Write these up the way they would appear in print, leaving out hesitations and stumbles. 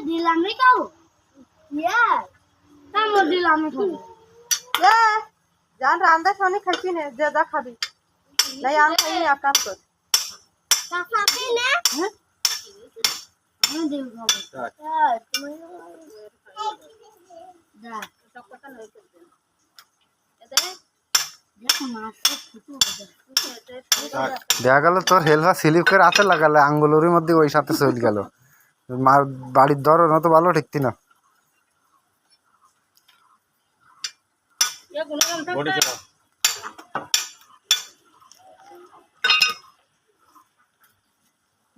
দিলাম রে কাউ দিলাম जान रांदा सोनी खाई ने ज्यादा खाबी नहीं आम खाई नहीं आप काम कर खाती ने मैं देव खाबो तुम्हें जा सब पता नहीं करते দেখা গেল তোর হেলফা স্লিপ করে হাতে লাগালে আঙ্গুলের মধ্যে ওই সাথে চলে গেল মার বাড়ির ধরো না তো ভালো ঠিকতি না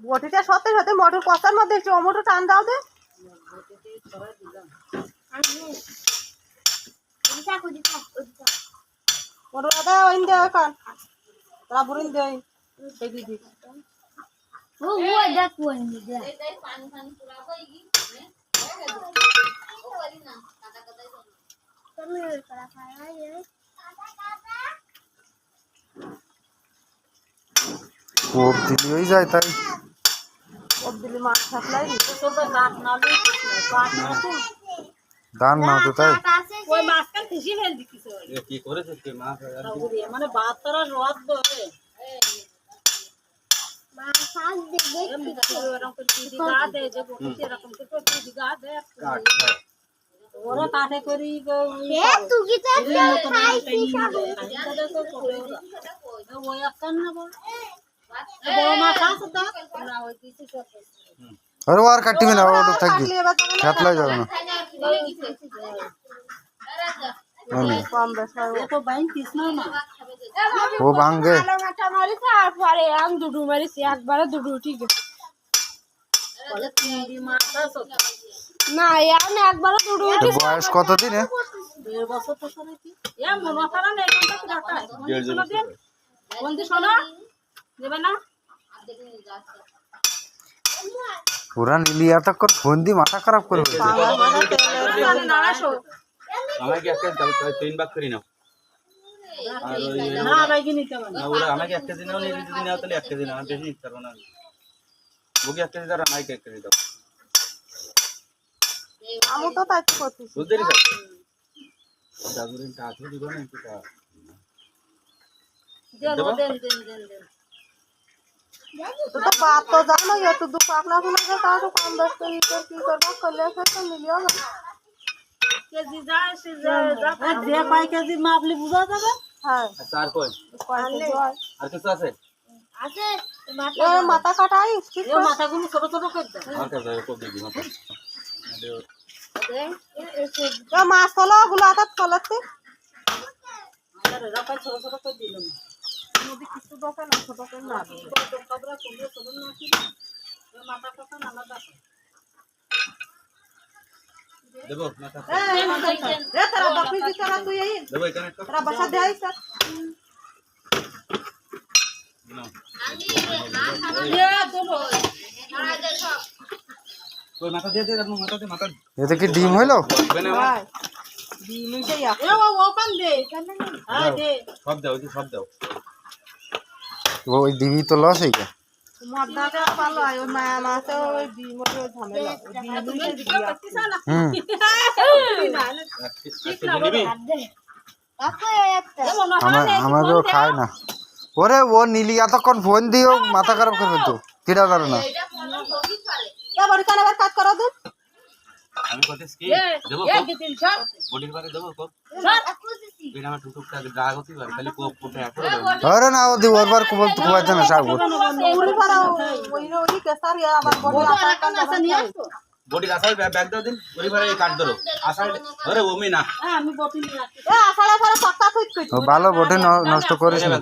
বটিটা সাথে সাথে মোটর কষার মধ্যে টমেটো টান দাও দে মোটর আদা ওইন দে কান তারা বুরিন দে এই দিদি वो देख वो नहीं दे पानी पानी पूरा होएगी ओ करी ना काटा काटा তুমি করা খায় ये কোপ দিলি হয়ে যায় তাই কোপ দিলি মাছ থাকলাই তো দাঁত না লই কাট না দান না তো তাই ওই মাছটা খুশি ফেল দিছিস এ কি করেছে কি মাছ মানে 72 রদ ধরে मां साथ दे এরকম করে দিগা দে যে বটি এরকম করে দিগা দে কাট ওরা কাটে করি ए तू की तो खाई ওই আকান না বড় মাছ আছে তো না ওই কিছু সব আরে আর কাটবি না ওটা থাকবি খেতলাই যাবে না কম বেশি ও তো বাইন কিসনা না ও ভাঙে মাথা মারি তারপরে আম দুডু মারিছি একবারে দুডু ঠিক বলে তিনটি মাছ আছে না ইয়ানে একবারে দুডু বয়স কত দিনে 1.5 বছর তো সরে কি এ মন মাথারা নেই কোনটা কি ডাটা বন্ধু শোনো দেবে না পুরা নীলিয়া তক ফোন দি মাথা খারাপ করে আমাকে একটা তিন ভাগ করি নাও আর ওই না বাইকে নিতে হবে না ওরা আমাকে একটা দিন নাও নিয়ে যদি নাও তাহলে একটা দিন আমি বেশি নিতে পারবো না ওকে একটা দিন আর আমাকে একটা দিন দাও আমি তো তাই করতেছি বুঝতে দিছো জাগুরিন টাকা দিব না এটা तो बात तो जानो ये तो दुकान ना सुना के ताको काम दस तो लीटर की करबा कले से तो मिलियो ना केजी जाए से जा दे पाई केजी मापली बुझा जाबे हां চার কই कोई আর কিছু আছে আছে ये माथा काटाई ठीक है माथा गुलो छोटो छोटो कर दे আর কাছে কোপ দিবি মাথা तो माছ তলা গুলো আটা তলাতে আরে রাপা ছোট ছোট করে দিলাম নদী কিছু দোকান না ছোট করে না তো কবরা কোলে কোলে না কি মাথা কথা না আলাদা দেবো মাথা এ তারা বাপি দি তারা তুই এই দেবো এখানে একটা তারা বাসা দেই স্যার নাও এ দেবো কই মাথা দিয়ে দে আপনি মাথা এতে কি ডিম হইলো বেনে ভাই দি মিটে যা এ ও কান দে কান হ্যাঁ দে সব দাও সব দাও ওই ডিমি তো লস হই গেল মদ্দাটা পালো আয় ওই মায়া মাছে ওই দি মতো ঝামেলা দি মিটে দিয়া হুম নিবি আছে একটা আমারও খায় না ওরে ও নীলিয়া তখন ফোন দিও মাথা খারাপ করবে তো কিরা জানো না এ বড় কান আবার কাট করো দে আমি কইতেছ কি দেবো বডির পারে দেবো কোপ বিনা মা টুকটা গা গতি পারে খালি কোপ কোপে করে দেবো আরে না ও দি ওরবার কোবল তো কোয়াতে না সাগু উড়ি পারা ওই কেসার ইয়া আবার বড় আটা কান আছে নিয়ে আসতো বডি আসাই ব্যাগ দাও দিন বডি পারে কাট ধরো আসাই আরে ওমি না হ্যাঁ আমি বটি নিয়ে আসছি এ আসালে পরে পাক্কা থইত কই ও ভালো বটে নষ্ট করিস না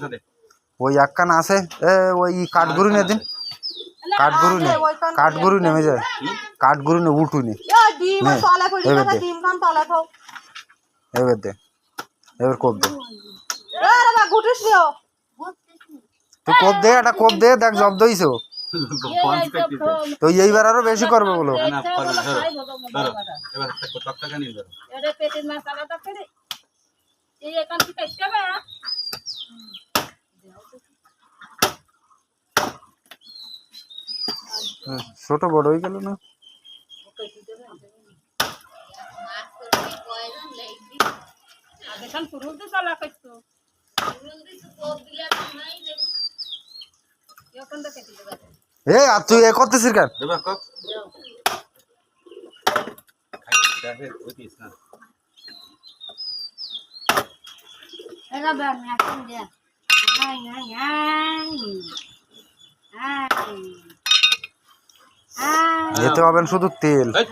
ওই একখান আছে এ ওই কাঠগুরু নে দিন কাঠগুরু নেমে যায় কাঠগুরু নে উঠু নে এ ডিম তলে পড়ি না ডিম কান তলে থাও এবার দে এবার কোপ দে এ রে বা গুটিস নিও তুই কোপ দে এটা কোপ দে দেখ জব্দ হইছো পঞ্চ কেজি তো এইবার আরো বেশি করবে বলো। না পারবে না ধরো ধরো এবার একটা তক্তাকে নিয়ে ধরো এটা পেটের মাছ আলাদা করে এই এখান থেকে কাটতে হবে ছোট বড় হয়ে গেল না। আগে পুরুল তো চলা করতো এখন তো কেটে দেবে আর তুই এ করতেছিস কেন? দেবা কক দেখে ওইতিস না এরা ব্যাগ এখন দে আই আই আই আই এতে হবেন শুধু তেল। এই,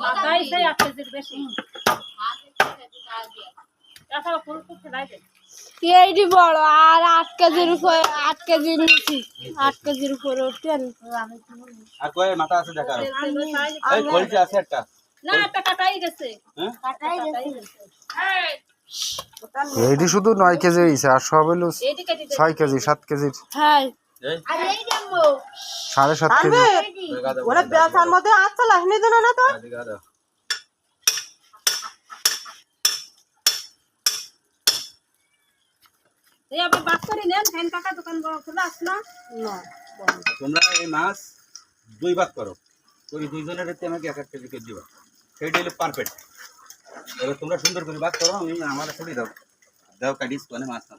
মাথায় সেই 8 কেজির বেশি তাছাড়া ফুল তো খেলাই দেয় এইটি বড় আর 8 কেজির উপর 8 কেজির নিচে 8 কেজির উপরে ওঠেন আর কয় মাথা আছে দেখা এই কলজি আছে একটা না একটা কাটাই গেছে হ্যাঁ কাটাই গেছে এইটি শুধু 9 কেজি হয়েছে আর সব হইলো এইটি কেটে দে 6 কেজি 7 কেজির হ্যাঁ এই আর এই দেখো 7.5 কেজি। দেখা দাও ওরে বেসার মধ্যে আচ্ছা লাগনি দেন না তো দেখা দাও এই আপনি বাস করে নেন ফ্যান কাকা দোকান খোলা আছে না না তোমরা এই মাছ 2 ভাগ করো ওই দুইজনের হাতে আমাকে 1 কেজি করে দিবা সেইটা হলো পারফেক্ট এবার তোমরা সুন্দর করে ভাগ করো আমি আমার ছড়ি দাও দাও কাটিস কোনে মাছ না